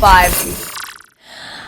5.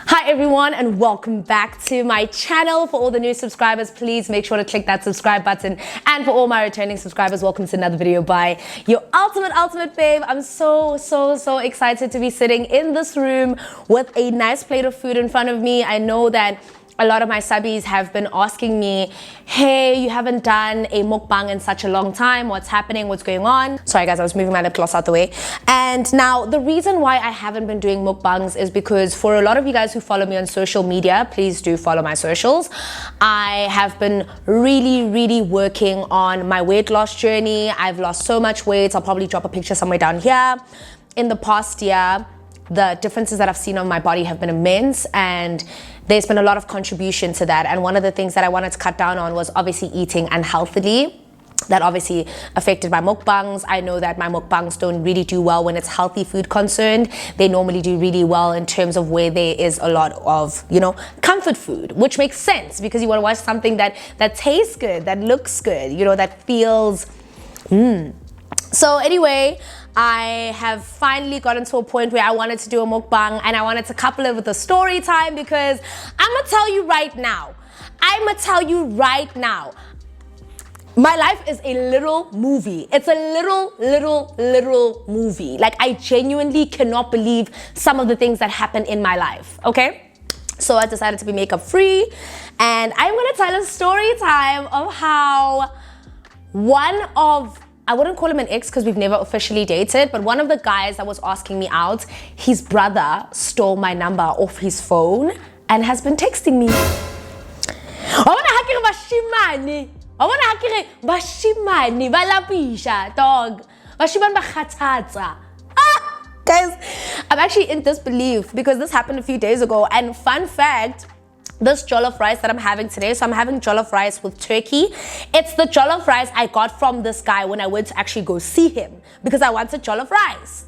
Hi everyone and welcome back to my channel. For all the new subscribers, please make sure to click that subscribe button, and for all my returning subscribers, welcome to another video by your ultimate fave. I'm so excited to be sitting in this room with a nice plate of food in front of me. I know that a lot of my subbies have been asking me, hey, you haven't done a mukbang in such a long time. What's happening? What's going on? Sorry guys, I was moving my lip gloss out the way. And now the reason why I haven't been doing mukbangs is because for a lot of you guys who follow me on social media, please do follow my socials. I have been really working on my weight loss journey. I've lost so much weight. I'll probably drop a picture somewhere down here. In the past year, the differences that I've seen on my body have been immense, and there's been a lot of contribution to that. And one of the things that I wanted to cut down on was obviously eating unhealthily. That obviously affected my mukbangs. I know that my mukbangs don't really do well when it's healthy food concerned. They normally do really well in terms of where there is a lot of, you know, comfort food, which makes sense because you want to watch something that tastes good, that looks good, you know, that feels So anyway, I have finally gotten to a point where I wanted to do a mukbang, and I wanted to couple it with a story time because I'm gonna tell you right now, my life is a little movie. It's a little movie. Like, I genuinely cannot believe some of the things that happen in my life, okay? So I decided to be makeup free, and I'm gonna tell a story time of how I wouldn't call him an ex because we've never officially dated, but one of the guys that was asking me out, his brother stole my number off his phone and has been texting me. Guys, I'm actually in disbelief because this happened a few days ago. And fun fact, this jollof rice that I'm having today, so I'm having jollof rice with turkey. It's the jollof rice I got from this guy when I went to actually go see him because I wanted jollof rice.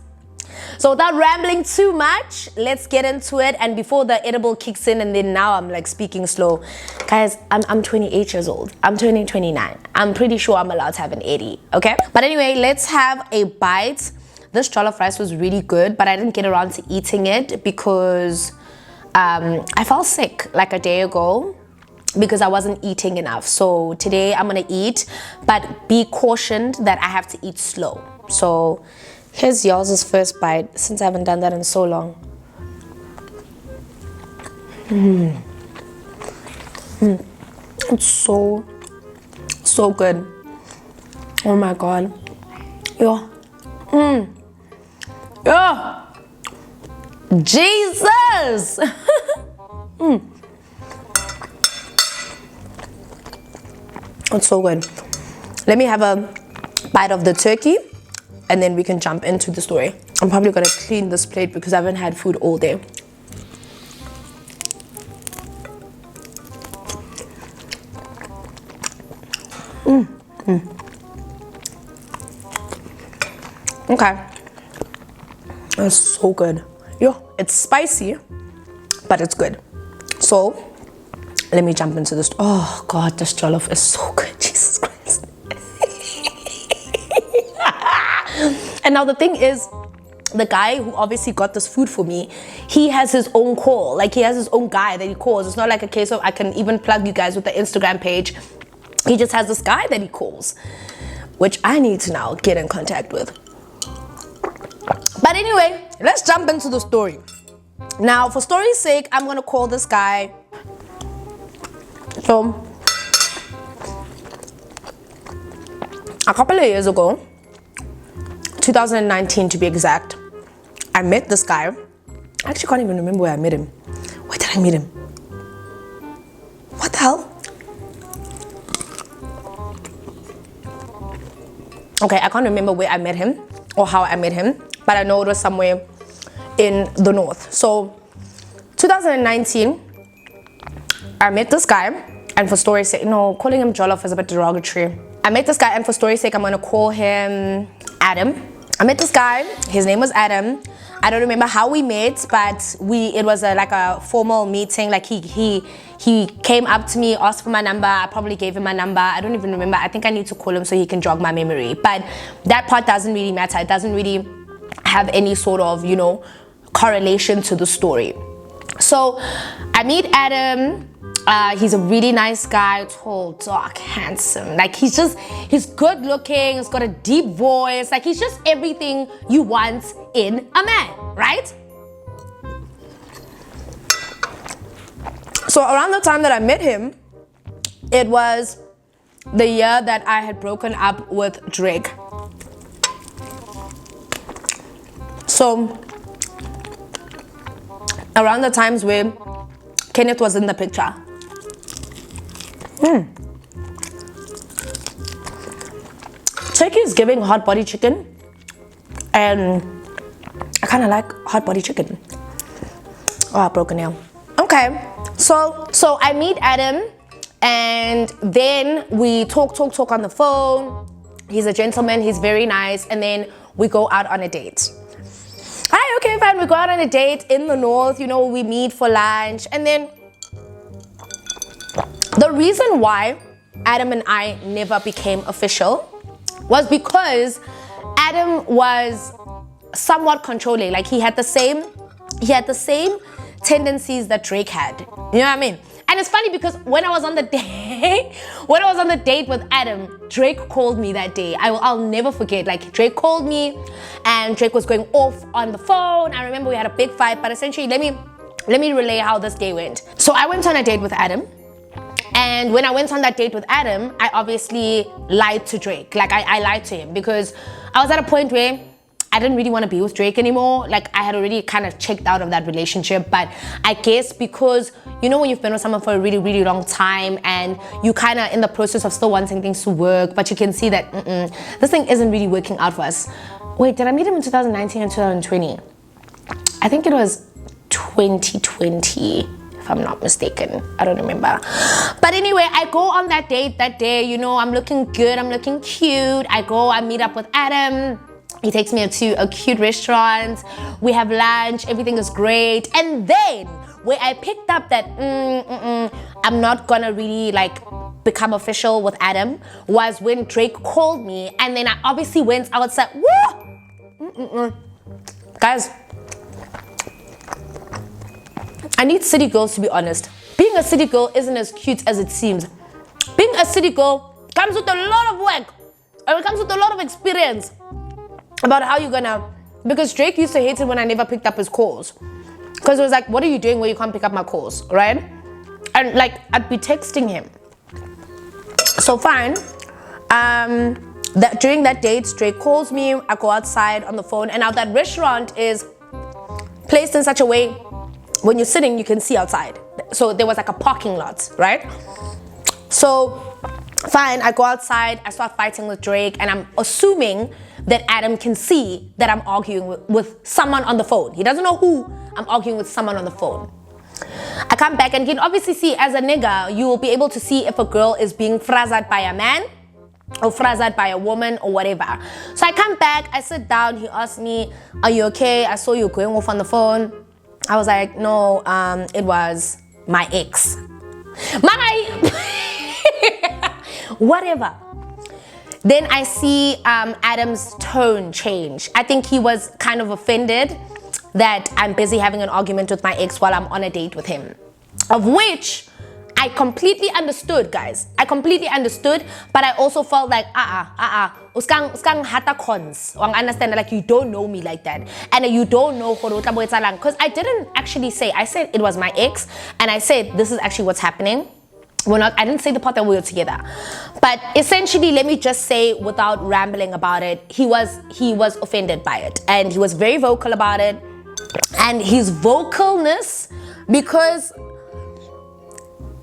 So without rambling too much, let's get into it. And before the edible kicks in, and then now I'm like speaking slow. Guys, I'm 28 years old. I'm turning 29. I'm pretty sure I'm allowed to have an 80, okay? But anyway, let's have a bite. This jollof rice was really good, but I didn't get around to eating it because I felt sick like a day ago because I wasn't eating enough. So today I'm gonna eat, but be cautioned that I have to eat slow. So here's y'all's first bite since I haven't done that in so long. It's so good. Oh my god. Yo. Yo. Jesus! It's so good. Let me have a bite of the turkey and then we can jump into the story. I'm probably gonna clean this plate because I haven't had food all day. Okay. That's so good. Yo, it's spicy, but it's good. So, let me jump into this. Oh God, this jollof is so good. Jesus Christ. And now the thing is, the guy who obviously got this food for me, he has his own call. Like, he has his own guy that he calls. It's not like a case of I can even plug you guys with the Instagram page. He just has this guy that he calls, which I need to now get in contact with. But anyway, let's jump into the story. Now, for story's sake, I'm gonna call this guy. So, a couple of years ago, 2019 to be exact, I met this guy. I actually can't even remember where I met him. Where did I meet him? What the hell? Okay, I can't remember where I met him or how I met him, but I know it was somewhere in the north. So 2019, I met this guy, and for story's sake, no, calling him Jollof is a bit derogatory. I met this guy, and for story's sake, I'm gonna call him Adam. I met this guy, his name was Adam. I don't remember how we met, but it was like a formal meeting. Like he came up to me, asked for my number. I probably gave him my number. I don't even remember. I think I need to call him so he can jog my memory. But that part doesn't really matter. It doesn't really have any sort of, correlation to the story. So I meet Adam. He's a really nice guy, tall, dark, handsome. Like he's good looking, he's got a deep voice. Like he's just everything you want in a man, right? So around the time that I met him, it was the year that I had broken up with Drake. So around the times where Kenneth was in the picture. Turkey is giving hot body chicken, and I kind of like hot body chicken. Oh, I broke a nail. Okay, so I meet Adam, and then we talk on the phone. He's a gentleman, he's very nice, and then we go out on a date. Alright, okay, fine, we go out on a date in the north, you know, we meet for lunch, and then the reason why Adam and I never became official was because Adam was somewhat controlling. Like he had the same tendencies that Drake had. You know what I mean? And it's funny because when I was on the date with Adam, Drake called me that day. I'll never forget. Like Drake called me, and Drake was going off on the phone. I remember we had a big fight, but essentially, let me relay how this day went. So I went on a date with Adam. And when I went on that date with Adam, I obviously lied to Drake. Like I lied to him because I was at a point where I didn't really want to be with Drake anymore. Like I had already kind of checked out of that relationship. But I guess because, you know, when you've been with someone for a really, really long time and you kind of in the process of still wanting things to work, but you can see that this thing isn't really working out for us. Wait, did I meet him in 2019 and 2020? I think it was 2020. If I'm not mistaken, I don't remember. But anyway, I go on that date that day, you know, I'm looking good, I'm looking cute. I meet up with Adam. He takes me to a cute restaurant. We have lunch, everything is great. And then where I picked up that I'm not gonna really like become official with Adam was when Drake called me, and then I obviously went outside. Woo! Guys, I need city girls to be honest. Being a city girl isn't as cute as it seems. Being a city girl comes with a lot of work, and it comes with a lot of experience about how you're gonna, because Drake used to hate it when I never picked up his calls. Because it was like, what are you doing where you can't pick up my calls, right? And like, I'd be texting him. So fine, during that date, Drake calls me, I go outside on the phone, and now that restaurant is placed in such a way, when you're sitting, you can see outside. So there was like a parking lot, right? So fine, I go outside, I start fighting with Drake, and I'm assuming that Adam can see that I'm arguing with someone on the phone. He doesn't know who, I'm arguing with someone on the phone. I come back and you can obviously see, as a nigga, you will be able to see if a girl is being frazzed by a man or frazzed by a woman or whatever. So I come back, I sit down, he asks me, are you okay? I saw you going off on the phone. I was like, no, it was my ex. Whatever. Then I see Adam's tone change. I think he was kind of offended that I'm busy having an argument with my ex while I'm on a date with him. Of which I completely understood, guys. I completely understood, but I also felt like, uskang hata cons. Understand, like you don't know me like that. And you don't know because I didn't actually say, I said it was my ex, and I said this is actually what's happening. I didn't say the part that we were together. But essentially, let me just say, without rambling about it, he was offended by it. And he was very vocal about it. And his vocalness, because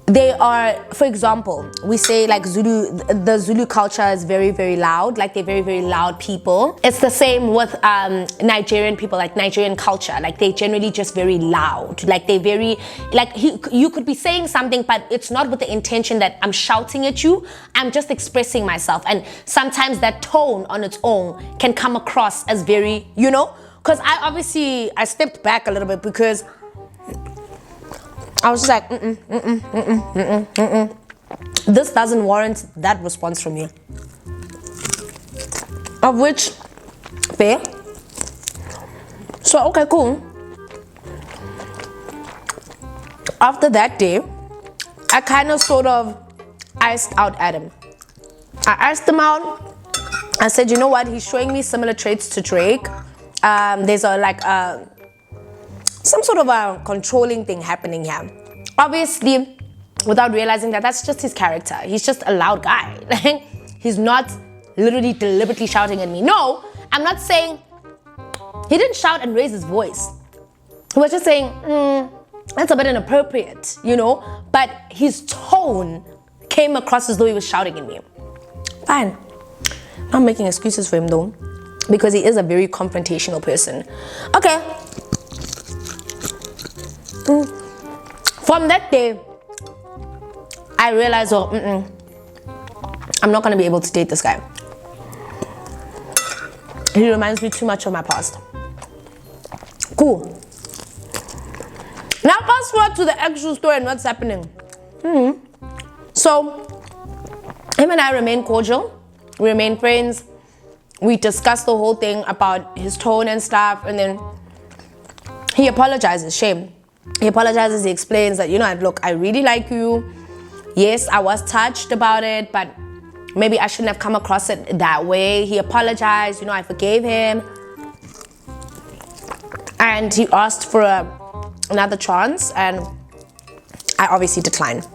they are, for example, we say like the Zulu culture is very, very loud. Like they're very, very loud people. It's the same with Nigerian people, like Nigerian culture. Like they generally just very loud. Like they very, like you could be saying something, but it's not with the intention that I'm shouting at you. I'm just expressing myself. And sometimes that tone on its own can come across as very, you know, because I stepped back a little bit because I was just like, this doesn't warrant that response from you. Of which, fair. So, okay, cool. after that day, I kind of sort of iced out Adam. I iced him out. I said, you know what? He's showing me similar traits to Drake. There's some sort of a controlling thing happening here. Obviously, without realizing that that's just his character. He's just a loud guy. He's not literally deliberately shouting at me. No, I'm not saying he didn't shout and raise his voice. He was just saying, that's a bit inappropriate, you know? But his tone came across as though he was shouting at me. Fine. I'm making excuses for him though, because he is a very confrontational person. Okay. From that day, I realized, oh, I'm not gonna be able to date this guy. He reminds me too much of my past. Cool. Now fast forward to the actual story and what's happening. So, him and I remain cordial. We remain friends. We discussed the whole thing about his tone and stuff, and then he apologizes. Shame. He apologizes. He explains that, you know, look, I really like you. Yes, I was touched about it, but maybe I shouldn't have come across it that way. He apologized. You know, I forgave him, and he asked for another chance, and I obviously declined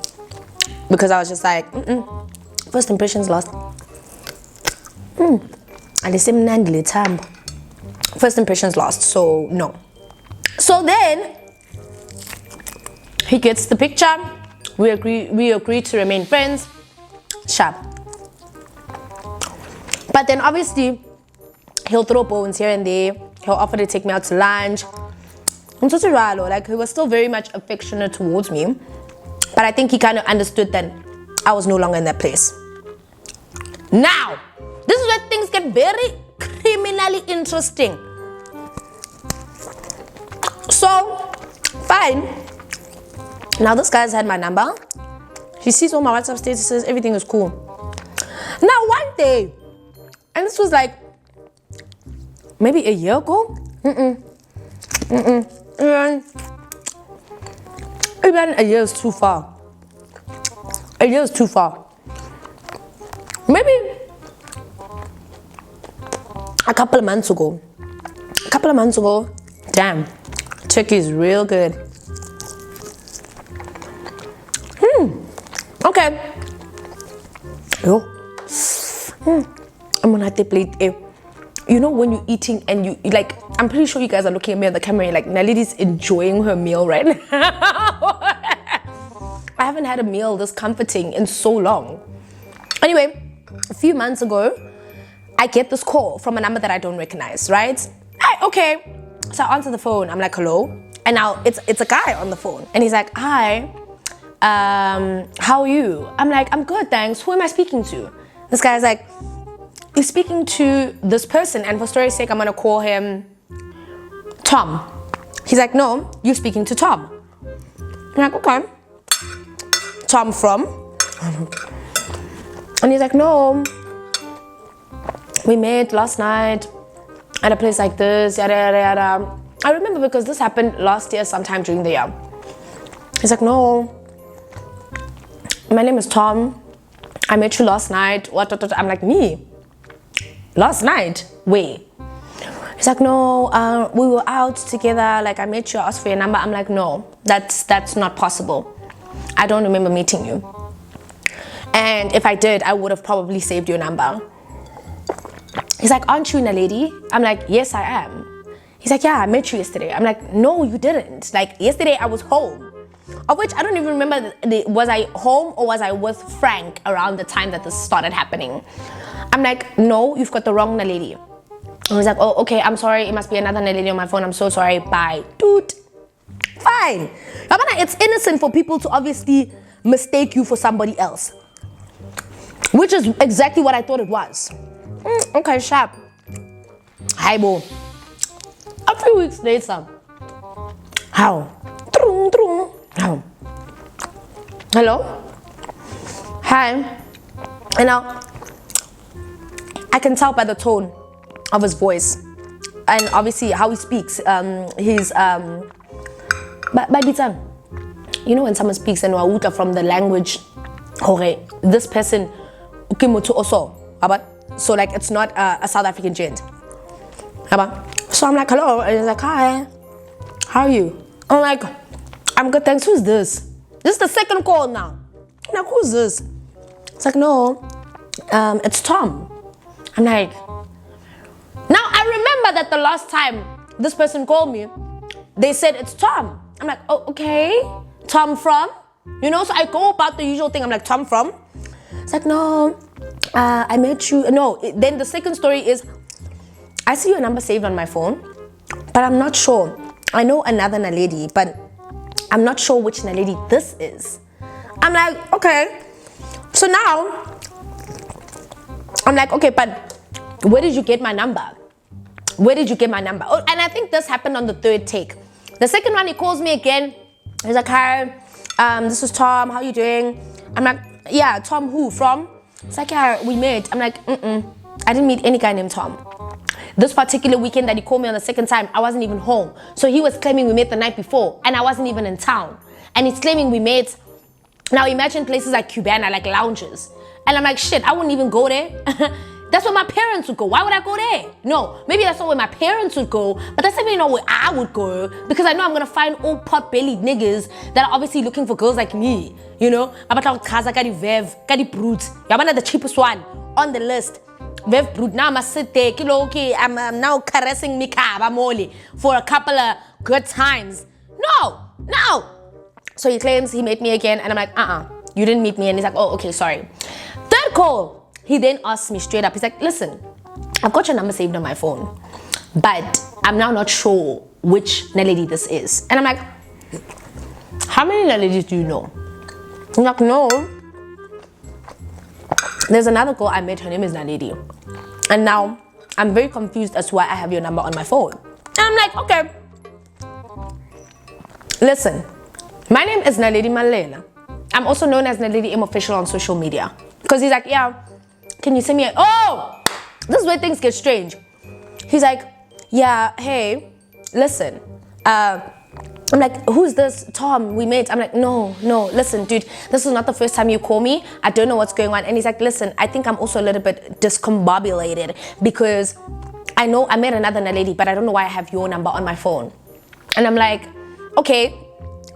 because I was just like, first impressions lost. First impressions lost, so no. So then he gets the picture. We agree to remain friends. Sharp. But then obviously he'll throw bones here and there. He'll offer to take me out to lunch. Like, he was still very much affectionate towards me, but I think he kind of understood that I was no longer in that place. Now, this is where things get very criminally interesting. So, fine. Now this guy's had my number. He sees all my WhatsApp statuses, everything is cool. Now one day, and this was like maybe a year ago. Even a year is too far. A year is too far. Maybe a couple of months ago. Damn, turkey is real good. Okay. Yo. I'm gonna have to plate. You know when you're eating and you like, I'm pretty sure you guys are looking at me on the camera, like Naledi's enjoying her meal right now. I haven't had a meal this comforting in so long. Anyway, a few months ago, I get this call from a number that I don't recognize, right? Hi, okay. So I answer the phone, I'm like, hello? And now it's a guy on the phone. And he's like, hi, how are you? I'm like, I'm good, thanks. Who am I speaking to? This guy's like, you're speaking to this person, and for story's sake, I'm gonna call him Tom. He's like, no, you're speaking to Tom. I'm like, okay. Tom from? And he's like, no, we met last night at a place like this, yada, yada, yada. I remember because this happened last year, sometime during the year. He's like, no, my name is Tom. I met you last night. What? I'm like, me? Last night? Wait. He's like, no, we were out together. Like, I met you, I asked for your number. I'm like, no, that's not possible. I don't remember meeting you. And if I did, I would have probably saved your number. He's like, aren't you Naledi? I'm like, yes, I am. He's like, yeah, I met you yesterday. I'm like, no, you didn't. Like, yesterday I was home. Of which I don't even remember, was I home or was I with Frank around the time that this started happening? I'm like, no, you've got the wrong Naledi. And he's like, oh, okay, I'm sorry. It must be another Naledi on my phone. I'm so sorry. Bye. Dude. Fine. It's innocent for people to obviously mistake you for somebody else. Which is exactly what I thought it was. Okay, sharp. Hi, bo. A few weeks later. How? How? Hello? Hi. And now, I can tell by the tone of his voice and obviously how he speaks. you know when someone speaks in Wauta from the language, okay, this person, also, so like it's not a South African gent. So I'm like, hello, and he's like, hi, how are you? I'm like, I'm good, thanks. Who's this? This is the second call now. I'm like, who's this? It's like, no, it's Tom. I'm like, now I remember that the last time this person called me, they said it's Tom. I'm like, oh, okay. Tom from? You know, so I go about the usual thing. I'm like, Tom from? It's like, no, I met you. No, then the second story is, I see your number saved on my phone, but I'm not sure. I know another Naledi, but I'm not sure which Naledi this is. I'm like, okay. So now, I'm like, okay, but where did you get my number? Where did you get my number? Oh, and I think this happened on the third take. The second one, he calls me again. He's like, hi, this is Tom. How you doing? I'm like, yeah, Tom who? From? It's like, yeah, we met. I'm like, I didn't meet any guy named Tom. This particular weekend that he called me on the second time, I wasn't even home. So he was claiming we met the night before, and I wasn't even in town. And he's claiming we met. Now imagine places like Cubana, like lounges. And I'm like, shit, I wouldn't even go there. That's where my parents would go. Why would I go there? No, maybe that's not where my parents would go, but that's definitely not where I would go, because I know I'm gonna find old pot-bellied niggas that are obviously looking for girls like me. You know? I'm about to Vev, Kadi Brute. You're one of the cheapest one on the list. Vev Brute. Now I must sit there, okay, I'm now caressing Mika Bamoli for a couple of good times. No. So he claims he met me again, and I'm like, you didn't meet me. And he's like, oh, okay, sorry. Third call. He then asked me straight up, he's like, listen, I've got your number saved on my phone, but I'm now not sure which Naledi this is. And I'm like, how many Naledis do you know? I'm like, no. There's another girl I met, her name is Naledi. And now I'm very confused as to why I have your number on my phone. And I'm like, okay. Listen, my name is Naledi Mallela. I'm also known as Naledi M Official on social media. Because he's like, yeah, can you send me oh, this is where things get strange. He's like, yeah, hey, listen, I'm like, who's this? Tom, we met. I'm like, no, listen, dude, this is not the first time you call me. I don't know what's going on. And he's like, listen, I think I'm also a little bit discombobulated because I know I met another Naledi, but I don't know why I have your number on my phone. And I'm like, okay,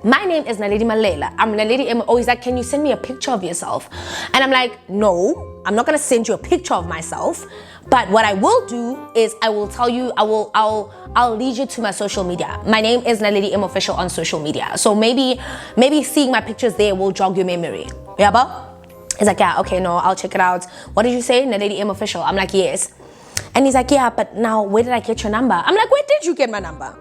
my name is Naledi Mallela. I'm Naledi M. Oh, he's like, can you send me a picture of yourself? And I'm like, no, I'm not gonna send you a picture of myself. But what I will do is I will tell you, I'll lead you to my social media. My name is Naledi M Official on social media. So maybe seeing my pictures there will jog your memory. Yeah, but he's like, yeah, okay, no, I'll check it out. What did you say? Naledi M Official. I'm like, yes. And he's like, yeah, but now where did I get your number? I'm like, where did you get my number?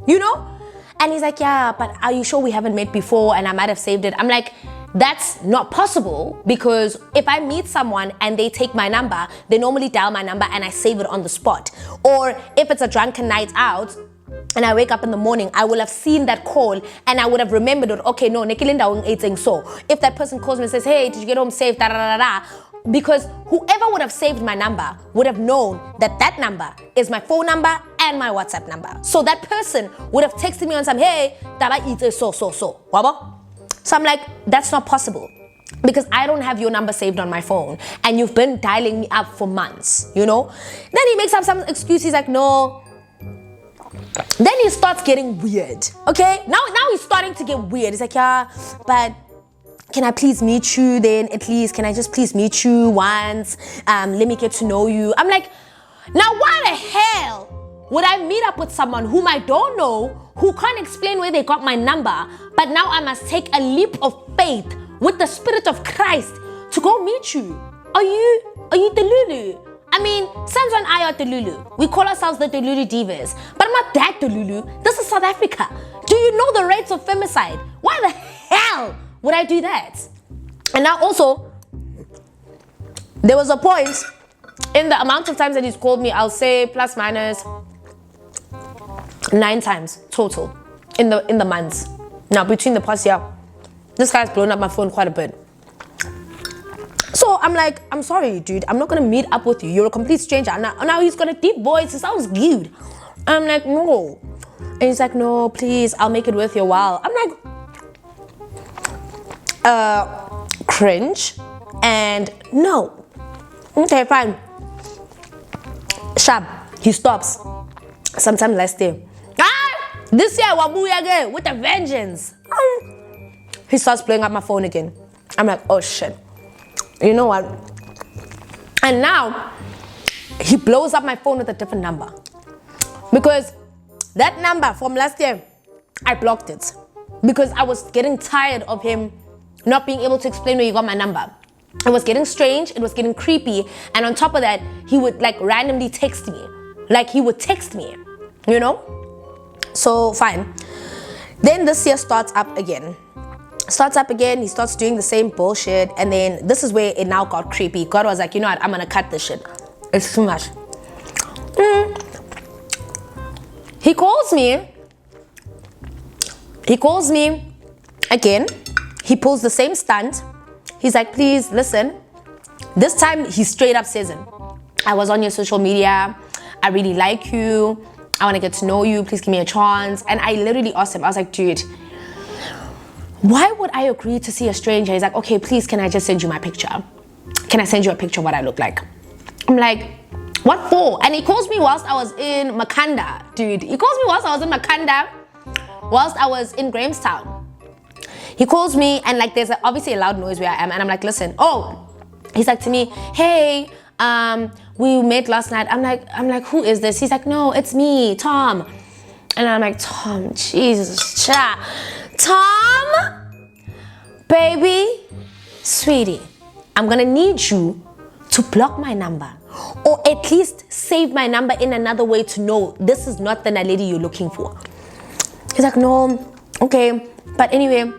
You know? And he's like, yeah, but are you sure we haven't met before and I might have saved it? I'm like, that's not possible, because if I meet someone and they take my number, they normally dial my number and I save it on the spot. Or if it's a drunken night out and I wake up in the morning, I will have seen that call and I would have remembered it. Okay, no, Nikilinda eating so. If that person calls me and says, hey, did you get home safe? Da, da, da, da. Because whoever would have saved my number would have known that that number is my phone number and my WhatsApp number. So that person would have texted me on some, hey, Taba eats so. Wabo? So I'm like, that's not possible, because I don't have your number saved on my phone and you've been dialing me up for months, you know? Then he makes up some excuse. He's like, no. Then he starts getting weird, okay? Now he's starting to get weird. He's like, yeah, but can I please meet you then at least? Can I just please meet you once? Let me get to know you. I'm like, now why the hell would I meet up with someone whom I don't know, who can't explain where they got my number, but now I must take a leap of faith with the Spirit of Christ to go meet you? Are you Delulu? I mean, Sanzo and I are Delulu. We call ourselves the Delulu Divas, but I'm not that Delulu. This is South Africa. Do you know the rates of femicide? Why the hell would I do that? And now also, there was a point in the amount of times that he's called me, I'll say plus minus 9 times total in the months. Now between the past year, this guy's blown up my phone quite a bit. So I'm like, I'm sorry, dude, I'm not gonna meet up with you. You're a complete stranger. Now he's got a deep voice. It sounds good. I'm like, no. And he's like, no, please, I'll make it worth your while. I'm like, cringe, and no. Okay, fine. Sharp. He stops. Sometime last year. This year, Wabuya again with a vengeance. He starts playing up my phone again. I'm like, oh shit. You know what? And now, he blows up my phone with a different number. Because that number from last year, I blocked it. Because I was getting tired of him not being able to explain where he got my number. It was getting strange, it was getting creepy, and on top of that, he would like randomly text me. Like he would text me, you know? So fine. Then this year starts up again. He starts doing the same bullshit, and then this is where it now got creepy. God was like, you know what, I'm gonna cut this shit. It's too much. He calls me again. He pulls the same stunt. He's like, please listen. This time he straight up says it. I was on your social media. I really like you. I want to get to know you. Please give me a chance. And I literally asked him, I was like, dude, why would I agree to see a stranger? He's like, okay, please, can I just send you my picture? Can I send you a picture of what I look like? I'm like, what for? And he calls me whilst I was in Makanda, dude. He calls me whilst I was in Makanda, whilst I was in Grahamstown. He calls me and like there's obviously a loud noise where I am, and I'm like, listen, oh, he's like to me, hey, we met last night. I'm like, who is this? He's like, no, it's me, Tom. And I'm like, Tom, Jesus, cha. Tom, baby, sweetie, I'm gonna need you to block my number, or at least save my number in another way to know this is not the Naledi you're looking for. He's like, no, okay, but anyway,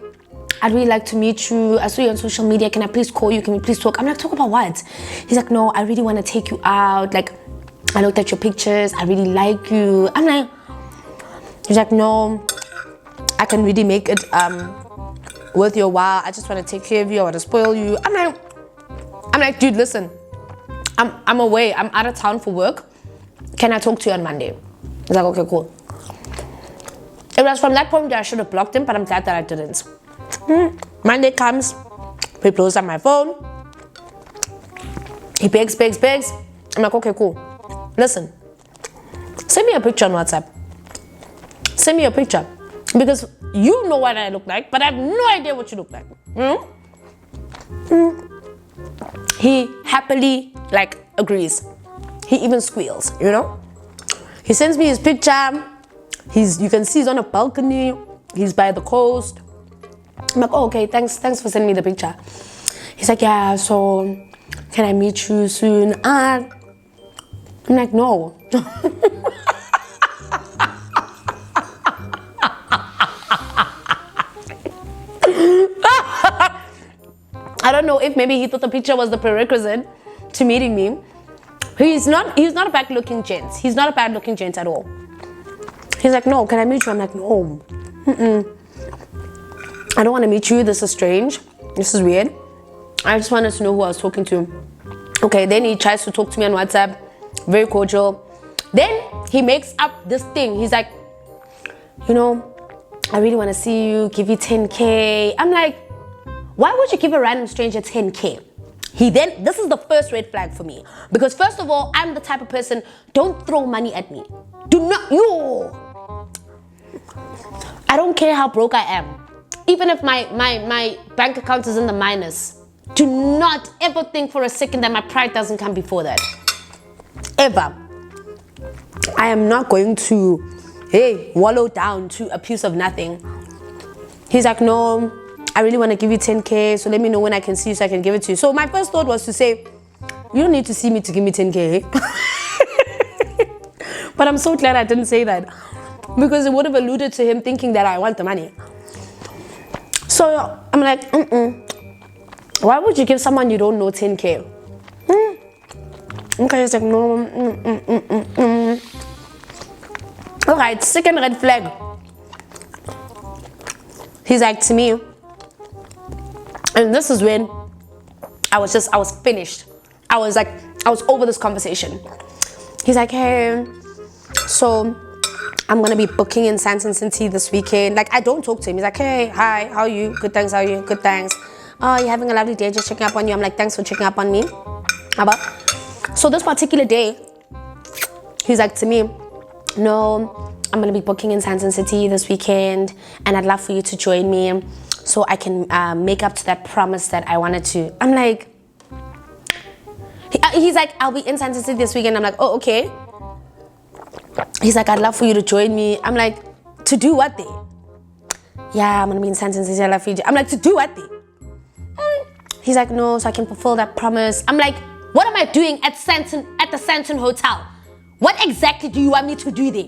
I'd really like to meet you. I saw you on social media. Can I please call you? Can we please talk? I'm like, talk about what? He's like, no, I really want to take you out. Like, I looked at your pictures. I really like you. I'm like, he's like, no, I can really make it worth your while. I just want to take care of you. I want to spoil you. I'm like, dude, listen, I'm away. I'm out of town for work. Can I talk to you on Monday? He's like, okay, cool. It was from that point that I should have blocked him, but I'm glad that I didn't. Monday comes, he blows up my phone. He begs. I'm like, okay, cool. Listen, send me a picture on WhatsApp. Send me a picture. Because you know what I look like, but I have no idea what you look like. He happily, like, agrees. He even squeals, you know? He sends me his picture. You can see he's on a balcony. He's by the coast. I'm like, oh, okay, thanks for sending me the picture. He's like, yeah, so can I meet you soon? I'm like, no. I don't know if maybe he thought the picture was the prerequisite to meeting me. He's not a bad looking gent. He's not a bad looking gent at all. He's like, no, can I meet you? I'm like, no. I don't want to meet you. This is strange. This is weird. I just wanted to know who I was talking to. Okay, then he tries to talk to me on WhatsApp. Very cordial. Then he makes up this thing. He's like, you know, I really want to see you, give you 10K. I'm like, why would you give a random stranger 10K? This is the first red flag for me. Because first of all, I'm the type of person, don't throw money at me. I don't care how broke I am. Even if my bank account is in the minus, do not ever think for a second that my pride doesn't come before that. Ever. I am not going to, wallow down to a piece of nothing. He's like, no, I really want to give you 10K, so let me know when I can see you so I can give it to you. So my first thought was to say, you don't need to see me to give me 10K. But I'm so glad I didn't say that, because it would have alluded to him thinking that I want the money. So I'm like, why would you give someone you don't know 10K? Okay, he's like, no. Alright, second red flag. He's like to me, and this is when I was finished. I was over this conversation. He's like, hey, so I'm gonna be booking in Santon City this weekend. Like, I don't talk to him. He's like, hey, hi, how are you? Good, thanks, how are you? Good, thanks. Oh, you're having a lovely day, just checking up on you. I'm like, thanks for checking up on me. So this particular day, he's like to me, no, I'm gonna be booking in Santon City this weekend, and I'd love for you to join me so I can make up to that promise that I wanted to. I'm like, he's like, I'll be in Santon City this weekend. I'm like, oh, okay. He's like, I'd love for you to join me. I'm like, to do what there? Yeah, I'm gonna be in Santon City. I'd love for you to. I'm like, to do what there? He's like, no, so I can fulfill that promise. I'm like, what am I doing at the Santon Hotel? What exactly do you want me to do there?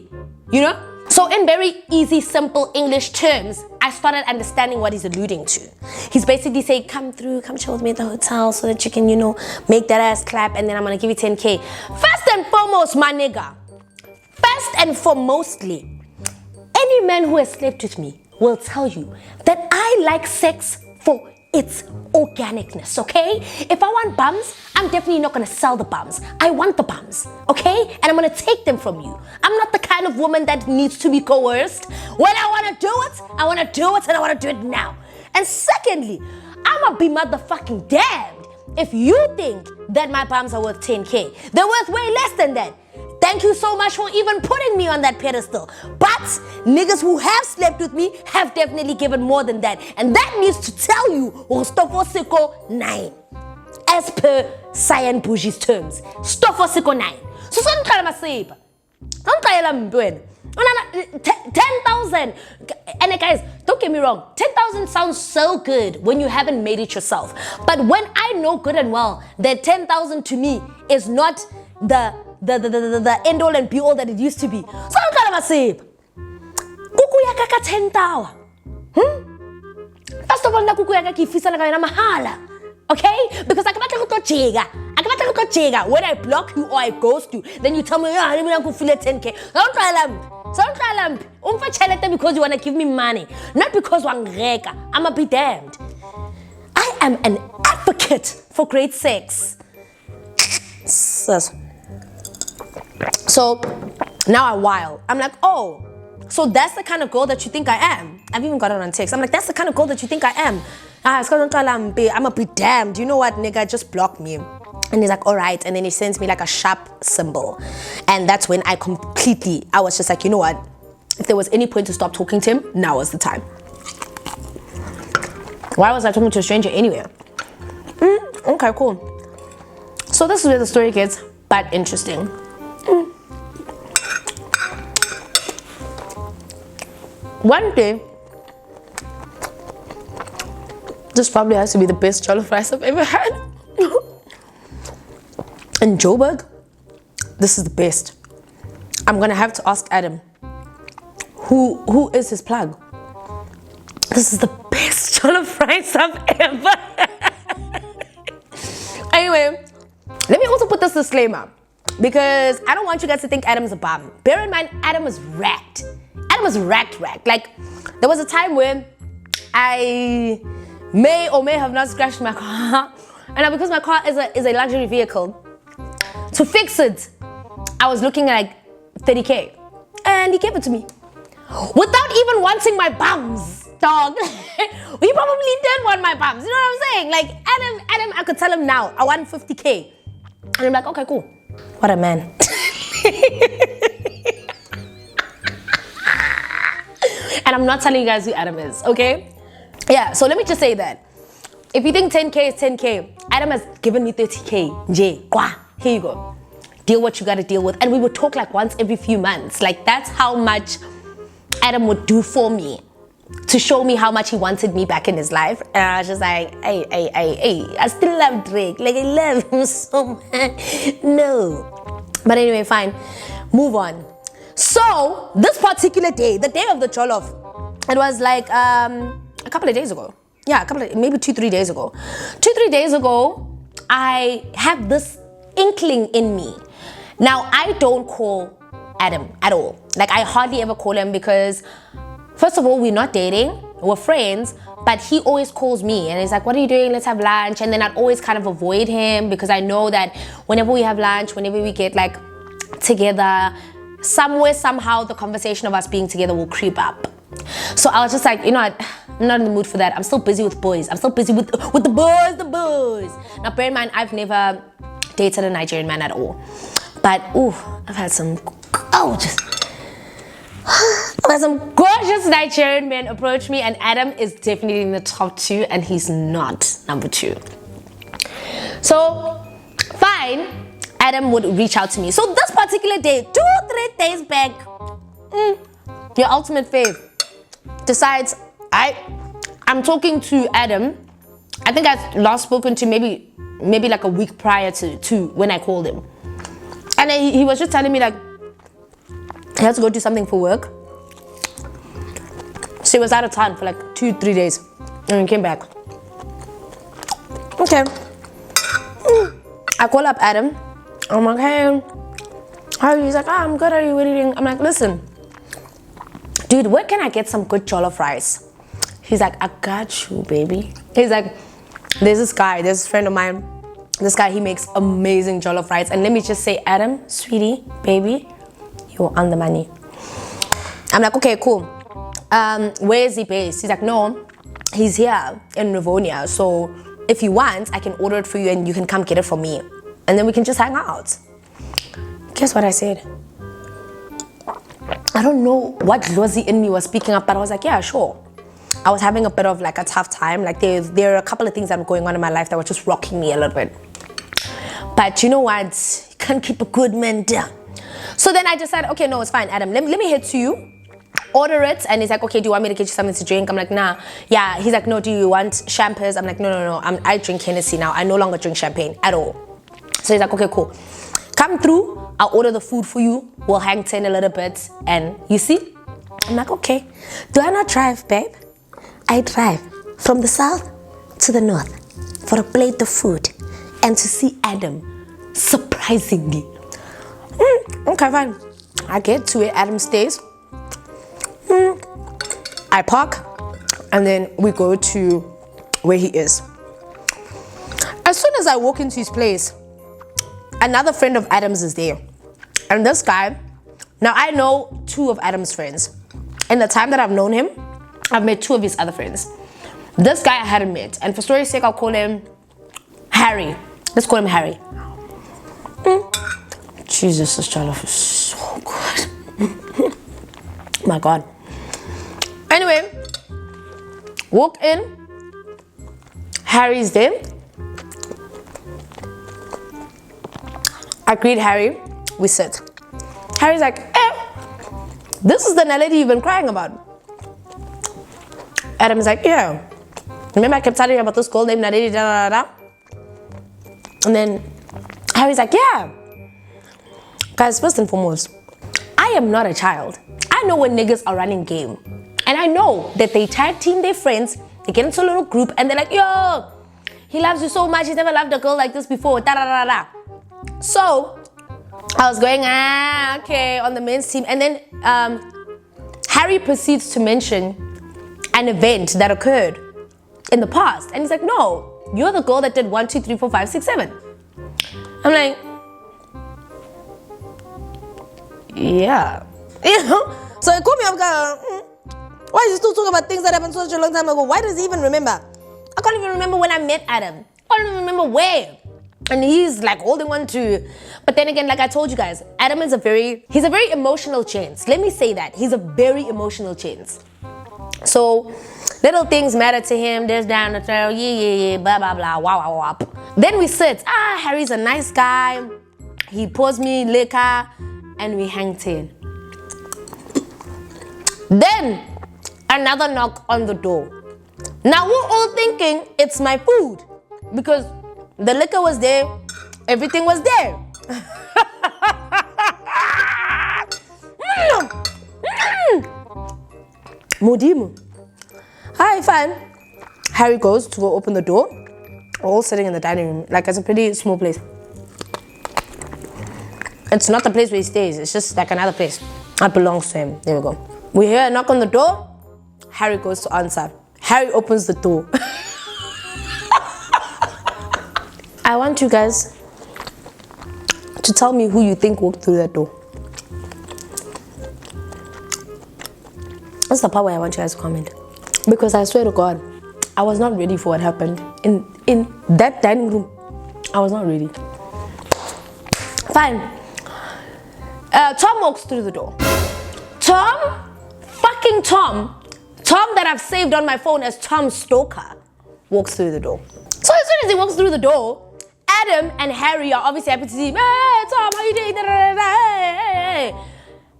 You know? So in very easy, simple English terms, I started understanding what he's alluding to. He's basically saying, come through, come chill with me at the hotel so that you can, you know, make that ass clap, and then I'm gonna give you 10K. First and foremost, my nigga. First and foremostly, any man who has slept with me will tell you that I like sex for its organicness, okay? If I want bums, I'm definitely not gonna sell the bums. I want the bums, okay? And I'm gonna take them from you. I'm not the kind of woman that needs to be coerced. When I wanna do it, I wanna do it, and I wanna do it now. And secondly, I'ma be motherfucking damned if you think that my bums are worth 10K. They're worth way less than that. Thank you so much for even putting me on that pedestal. But niggas who have slept with me have definitely given more than that. And that needs to tell you, Stofosiko 9. As per Cyan Bougie's terms. Stofosiko 9. So, don't try to say, don't try to 10,000. And guys, don't get me wrong. 10,000 sounds so good when you haven't made it yourself. But when I know good and well that 10,000 to me is not the end all and be all that it used to be. So I'm kind of a sip. Kuku yaka ka 10,000. First of all, na kuku yaka ki fisa na kaya na mahala. Okay? Because I can't chega. When I block you or I ghost you, then you tell me, yeah, I'm going to feel 10K. Don't try lamp. Because you want to give me money. Not because I'm a be damned. I am an advocate for great sex. So now a while, I'm like, oh, so that's the kind of girl that you think I am. I've even got it on text. I'm like, that's the kind of girl that you think I am. I'm a be damned. You know what, nigga, just block me. And he's like, all right. And then he sends me like a sharp symbol. And that's when I was just like, you know what? If there was any point to stop talking to him, now was the time. Why was I talking to a stranger anyway? Okay, cool. So this is where the story gets but interesting. One day, this probably has to be the best jollof rice I've ever had. In Joburg, this is the best. I'm gonna have to ask Adam, who is his plug? This is the best jollof rice I've ever had. Anyway, let me also put this disclaimer, because I don't want you guys to think Adam's a bum. Bear in mind, Adam was racked. Adam was racked. Like, there was a time when I may or may have not scratched my car. And now because my car is a luxury vehicle, to fix it, I was looking at like 30K. And he gave it to me. Without even wanting my bums, dog. He probably did want my bums. You know what I'm saying? Like, Adam, I could tell him now, I want 50K. And I'm like, okay, cool. What a man. And I'm not telling you guys who Adam is, okay? Yeah, so let me just say that. If you think 10K is 10K, Adam has given me 30K. Here you go. Deal what you gotta deal with. And we would talk like once every few months. Like, that's how much Adam would do for me to show me how much he wanted me back in his life. And I was just like, hey, I still love Drake. Like, I love him so much. No. But anyway, fine. Move on. So, this particular day, the day of the Jollof, it was like a couple of days ago. Yeah, maybe 2-3 days ago. 2-3 days ago, I have this inkling in me. Now, I don't call Adam at all. Like, I hardly ever call him because, first of all, we're not dating. We're friends. But he always calls me and he's like, what are you doing? Let's have lunch. And then I'd always kind of avoid him because I know that whenever we have lunch, whenever we get like together, somewhere, somehow, the conversation of us being together will creep up. So I was just like, you know what, I'm not in the mood for that. I'm still busy with boys. I'm still busy with the boys. Now, bear in mind, I've never dated a Nigerian man at all. But, ooh, I've had some gorgeous Nigerian men approach me, and Adam is definitely in the top 2, and he's not number 2. So, fine, Adam would reach out to me. So this particular day, 2-3 days back, your ultimate fave decides, I'm talking to Adam. I think I've last spoken to maybe like a week prior to when I called him. And then he was just telling me like, he had to go do something for work. So he was out of town for like 2-3 days. And he came back. Okay. I call up Adam. I'm like, hey, how are you? He's like, I'm good. Are you eating? I'm like, listen, dude, where can I get some good jollof rice? He's like, I got you, baby. He's like, there's this friend of mine. This guy, he makes amazing jollof rice. And let me just say, Adam, sweetie, baby, you're on the money. I'm like, okay, cool. Where is he based? He's like, no, he's here in Rivonia. So if you want, I can order it for you and you can come get it from me. And then we can just hang out. Guess what I said? I don't know what Lozi in me was speaking up, but I was like, yeah, sure. I was having a bit of like a tough time. Like there are a couple of things that were going on in my life that were just rocking me a little bit. But you know what? You can't keep a good man down. So then I decided, okay, no, it's fine, Adam. Let me head to you. Order it. And he's like, okay, do you want me to get you something to drink? I'm like, nah. Yeah. He's like, no, do you want champers? I'm like, no. I drink Hennessy now. I no longer drink champagne at all. So he's like, okay, cool. Come through. I'll order the food for you. We'll hang 10 a little bit. And you see? I'm like, okay. Do I not drive, babe? I drive from the south to the north for a plate of food and to see Adam, surprisingly. Okay, fine. I get to where Adam stays. I park, and then we go to where he is. As soon as I walk into his place, another friend of Adam's is there. And this guy, now I know 2 of Adam's friends. In the time that I've known him, I've met 2 of his other friends. This guy I hadn't met. And for story's sake, I'll call him Harry. Let's call him Harry. Jesus, this jollof is so good. My God. Anyway, walk in. Harry's there. I greet Harry. We sit. Harry's like, this is the Naledi you've been crying about. Adam's like, yeah. Remember I kept telling you about this girl named Naledi, da da da da? And then Harry's like, yeah. Guys, first and foremost, I am not a child. I know when niggas are running game. And I know that they tag team their friends, they get into a little group, and they're like, yo, he loves you so much, he's never loved a girl like this before, da da da da. So, I was going, okay, on the men's team. And then Harry proceeds to mention an event that occurred in the past. And he's like, no, you're the girl that did 1, 2, 3, 4, 5, 6, 7. I'm like, yeah. You know? So it caught me off guard. Why is he still talking about things that happened such a long time ago? Why does he even remember? I can't even remember when I met Adam. I don't even remember where. And he's like holding on to. But then again, like I told you guys, Adam is he's a very emotional chance. Let me say that. He's a very emotional chance. So little things matter to him. There's down the trail, yeah, blah, blah, blah, wow, wow, wow. Then we sit. Harry's a nice guy. He pours me liquor and we hang 10. Then another knock on the door. Now we're all thinking it's my food because the liquor was there, everything was there. Modimu. Hi, fine. Harry goes to go open the door. We're all sitting in the dining room. Like, it's a pretty small place. It's not the place where he stays. It's just like another place. That belongs to him. There we go. We hear a knock on the door. Harry goes to answer. Harry opens the door. I want you guys to tell me who you think walked through that door. That's the part where I want you guys to comment. Because I swear to God, I was not ready for what happened. In that dining room, I was not ready. Fine. Tom walks through the door. Fucking Tom that I've saved on my phone as Tom Stalker, walks through the door. So as soon as he walks through the door, Adam and Harry are obviously happy to see him. Hey, Tom, how you doing? Hey.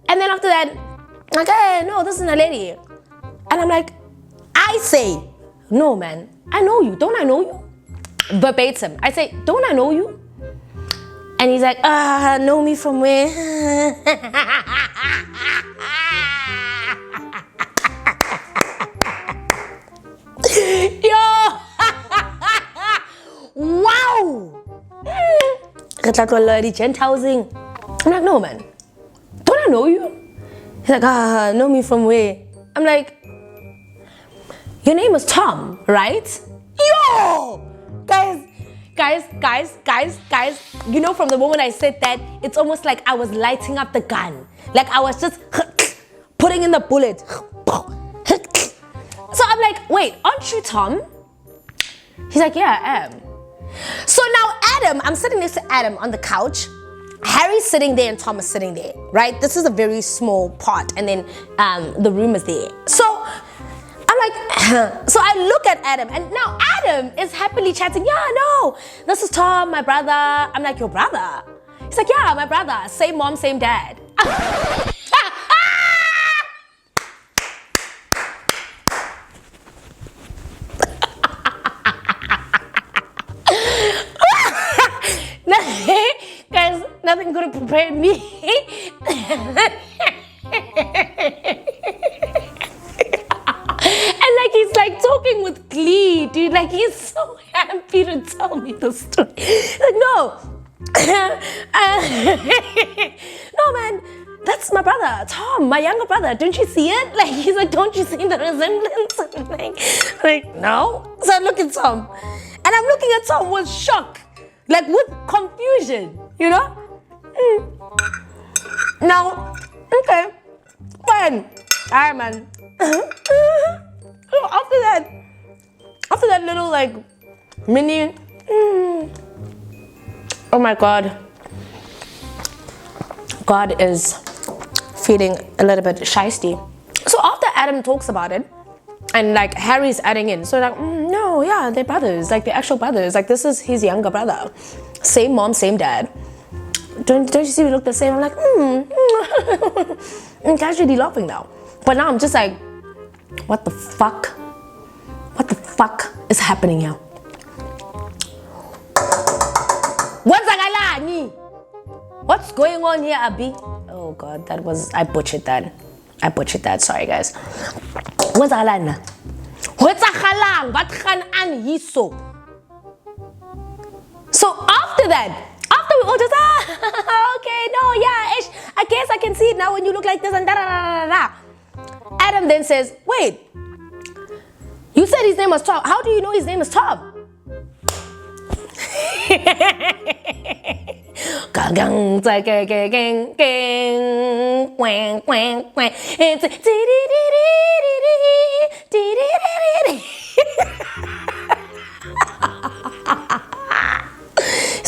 And then after that, like, hey, no, this is Naledi. And I'm like, I say, no, man, I know you. Don't I know you? Verbatim. I say, don't I know you? And he's like, know me from where? Yo! Wow! Gent housing. I'm like, no, man. Don't I know you? He's like, know me from where? I'm like, your name is Tom, right? Yo! Guys, you know, from the moment I said that, it's almost like I was lighting up the gun. Like I was just putting in the bullet. So I'm like, wait, aren't you Tom? He's like, yeah, I am. So now Adam, I'm sitting next to Adam on the couch. Harry's sitting there and Tom is sitting there, right? This is a very small part, and then the room is there. So I'm like, so I look at Adam, and now Adam is happily chatting. Yeah, no, this is Tom, my brother. I'm like, your brother? He's like, yeah, my brother. Same mom, same dad. Guys, nothing could have prepared me. And like he's like talking with glee, dude. Like he's so happy to tell me the story. Like, no. No, man. That's my brother, Tom, my younger brother. Don't you see it? Like, he's like, don't you see the resemblance? I'm like, no. So I look at Tom. And I'm looking at Tom with shock. Like, with confusion, you know? Now, okay, fine. All right, man. After that little, like, mini, oh my God. God is feeling a little bit shysty. So after Adam talks about it, and like Harry's adding in, so like, no, yeah, they're brothers, like they're actual brothers. Like this is his younger brother, same mom, same dad. Don't you see we look the same? I'm like, I'm casually laughing now. But now I'm just like, what the fuck? What the fuck is happening here? What's going on here, Abi? Oh God, I butchered that. Sorry, guys. What's Alana? What's Ahalang? What can an yiso? So after that, after we all just okay, no, yeah, I guess I can see it now when you look like this and da da da da da. Adam then says, wait, you said his name was Tom. How do you know his name is Tom? He's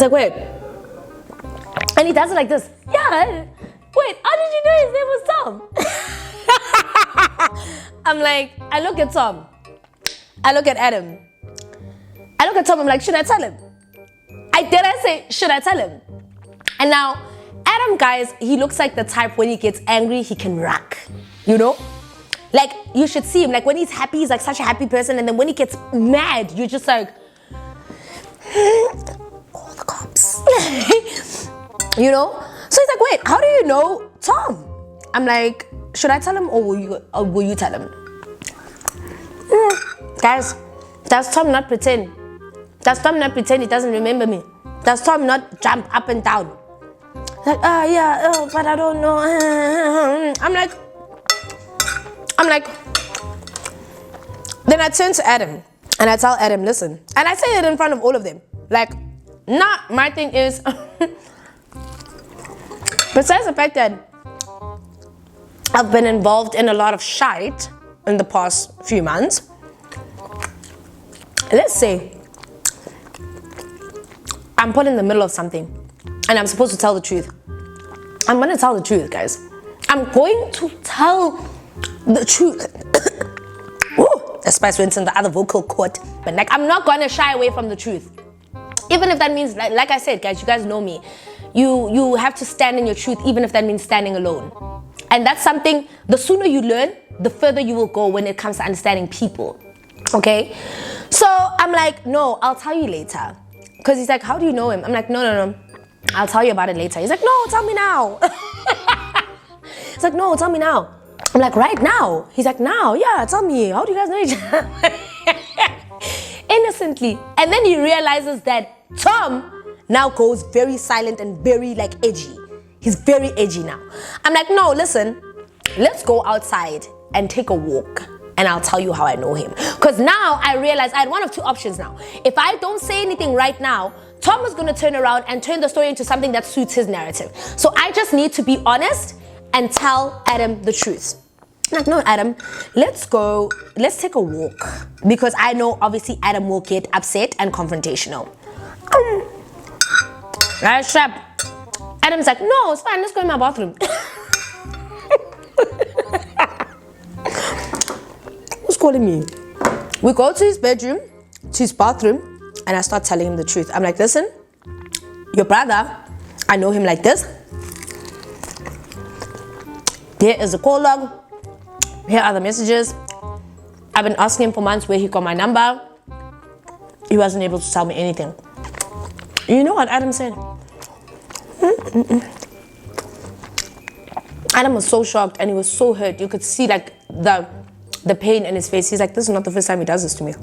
like, wait. And he does it like this. Yeah. Wait, how did you know his name was Tom? I'm like, I look at Tom. I look at Adam. I look at Tom, I'm like, should I tell him? I say, should I tell him? And now, Adam, guys, he looks like the type when he gets angry, he can rock. You know? Like, you should see him. Like, when he's happy, he's like such a happy person. And then when he gets mad, you're just like, call the cops. You know? So he's like, wait, how do you know Tom? I'm like, should I tell him or will you tell him? Guys, does Tom not pretend? Does Tom not pretend he doesn't remember me? Does Tom not jump up and down? Like, yeah, but I don't know. I'm like, then I turn to Adam and I tell Adam, listen. And I say it in front of all of them. Like, my thing is, besides the fact that I've been involved in a lot of shite in the past few months. Let's say I'm put in the middle of something and I'm supposed to tell the truth. I'm gonna tell the truth, guys. I'm going to tell the truth. Ooh, the spice went in the other vocal cord. But like, I'm not gonna shy away from the truth. Even if that means, like I said, guys, you guys know me. You have to stand in your truth, even if that means standing alone. And that's something, the sooner you learn, the further you will go when it comes to understanding people. Okay? So I'm like, no, I'll tell you later. Because he's like, how do you know him? I'm like, no. I'll tell you about it later. He's like, no, tell me now. He's like, no, tell me now. I'm like, right now? He's like, now, yeah, tell me. How do you guys know each other? Innocently. And then he realizes that Tom now goes very silent and very like edgy. He's very edgy now. I'm like, no, listen, let's go outside and take a walk and I'll tell you how I know him. Because now I realize I had one of two options now. If I don't say anything right now, Tom is going to turn around and turn the story into something that suits his narrative. So I just need to be honest and tell Adam the truth. I'm like, no, Adam, let's take a walk. Because I know obviously Adam will get upset and confrontational. Right, strap. Adam's like, no, it's fine, let's go in my bathroom. Who's calling me? We go to his bedroom, to his bathroom, and I start telling him the truth. I'm like, listen, your brother, I know him like this. Here is the call log. Here are the messages. I've been asking him for months where he got my number. He wasn't able to tell me anything. You know what Adam said? Adam was so shocked and he was so hurt. You could see like the pain in his face. He's like, this is not the first time he does this to me.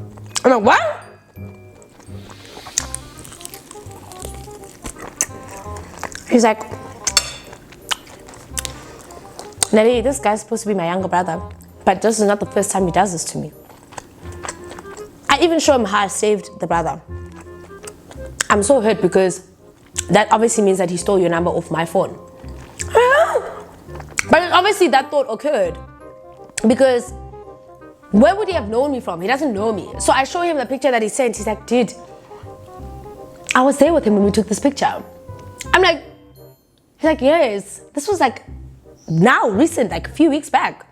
I'm like, what? He's like, Naledi, this guy's supposed to be my younger brother, but this is not the first time he does this to me. I even show him how I saved the brother. I'm so hurt because that obviously means that he stole your number off my phone. But obviously that thought occurred because where would he have known me from? He doesn't know me. So I show him the picture that he sent. He's like, dude, I was there with him when we took this picture. I'm like, he's like, yes. This was like now recent, like a few weeks back.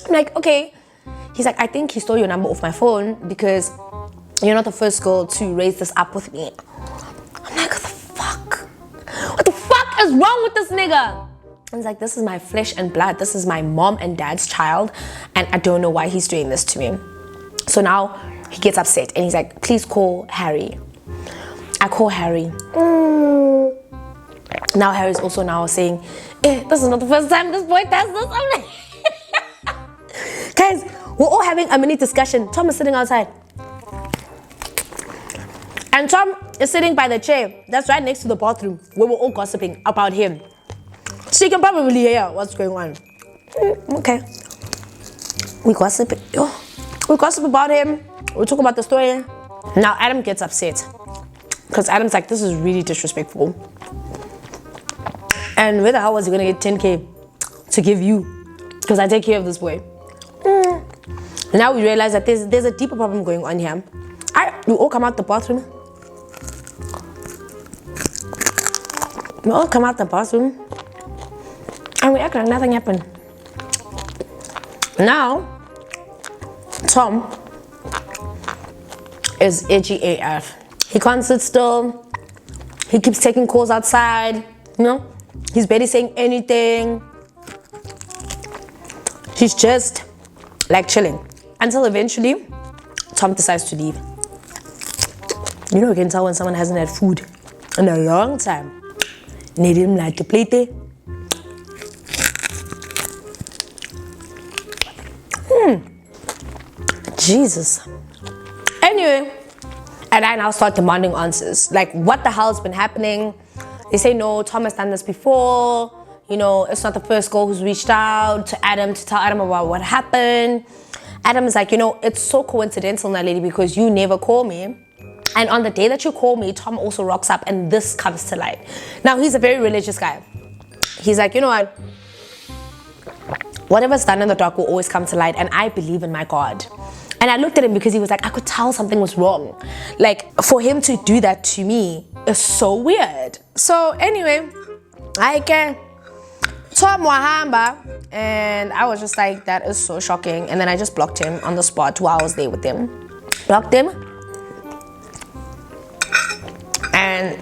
I'm like, okay. He's like, I think he stole your number off my phone because you're not the first girl to raise this up with me. I'm like, what the fuck? What the fuck is wrong with this nigga? And he's like, this is my flesh and blood. This is my mom and dad's child. And I don't know why he's doing this to me. So now he gets upset and he's like, please call Harry. I call Harry. Now Harry's also now saying, this is not the first time this boy does this. I'm like, guys, we're all having a mini discussion. Tom is sitting outside. And Tom is sitting by the chair that's right next to the bathroom where we're all gossiping about him. So you can probably hear what's going on. Okay. We gossip. We gossip about him. We talk about the story. Now Adam gets upset. Because Adam's like, this is really disrespectful. And where the hell was he going to get 10K to give you? Because I take care of this boy. Now we realize that there's a deeper problem going on here. We all come out the bathroom. We all come out the bathroom. And we act like nothing happened. Now, Tom is edgy AF. He can't sit still. He keeps taking calls outside. You know? He's barely saying anything. He's just like chilling. Until eventually, Tom decides to leave. You know, you can tell when someone hasn't had food in a long time. Need him like to plate there. Jesus. Anyway, and I now start demanding answers. Like, what the hell's been happening? They say, no, Tom has done this before. You know, it's not the first girl who's reached out to Adam to tell Adam about what happened. Adam is like, you know, it's so coincidental, Naledi, because you never call me. And on the day that you call me, Tom also rocks up and this comes to light. Now, he's a very religious guy. He's like, you know what? whatever's done in the dark will always come to light, and I believe in my God. And I looked at him because he was like, I could tell something was wrong. Like, for him to do that to me is so weird. So anyway, I can talk Mwahamba, and I was just like, that is so shocking. And then I just blocked him on the spot while I was there with him. Blocked him. And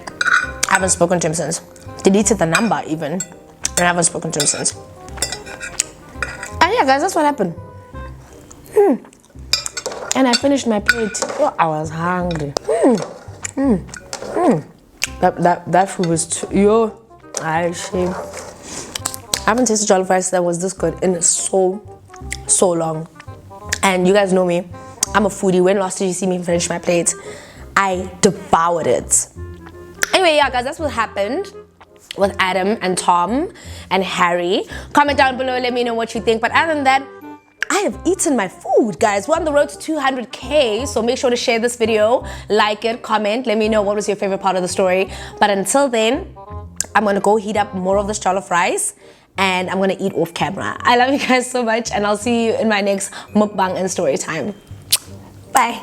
I haven't spoken to him since. Deleted the number even. And I haven't spoken to him since. And yeah, guys, that's what happened. And I finished my plate. Oh, I was hungry. That food was too, I haven't tasted jollof rice that was this good in so long. And you guys know me, I'm a foodie. When last did you see me finish my plate? I devoured it. Anyway, yeah, guys, that's what happened with Adam and Tom and Harry. Comment down below, let me know what you think. But other than that, I have eaten my food, guys. We're on the road to 200K, so make sure to share this video, like it, comment, let me know what was your favorite part of the story. But until then, I'm gonna go heat up more of this jollof rice, and I'm gonna eat off camera. I love you guys so much, and I'll see you in my next mukbang and story time. Bye.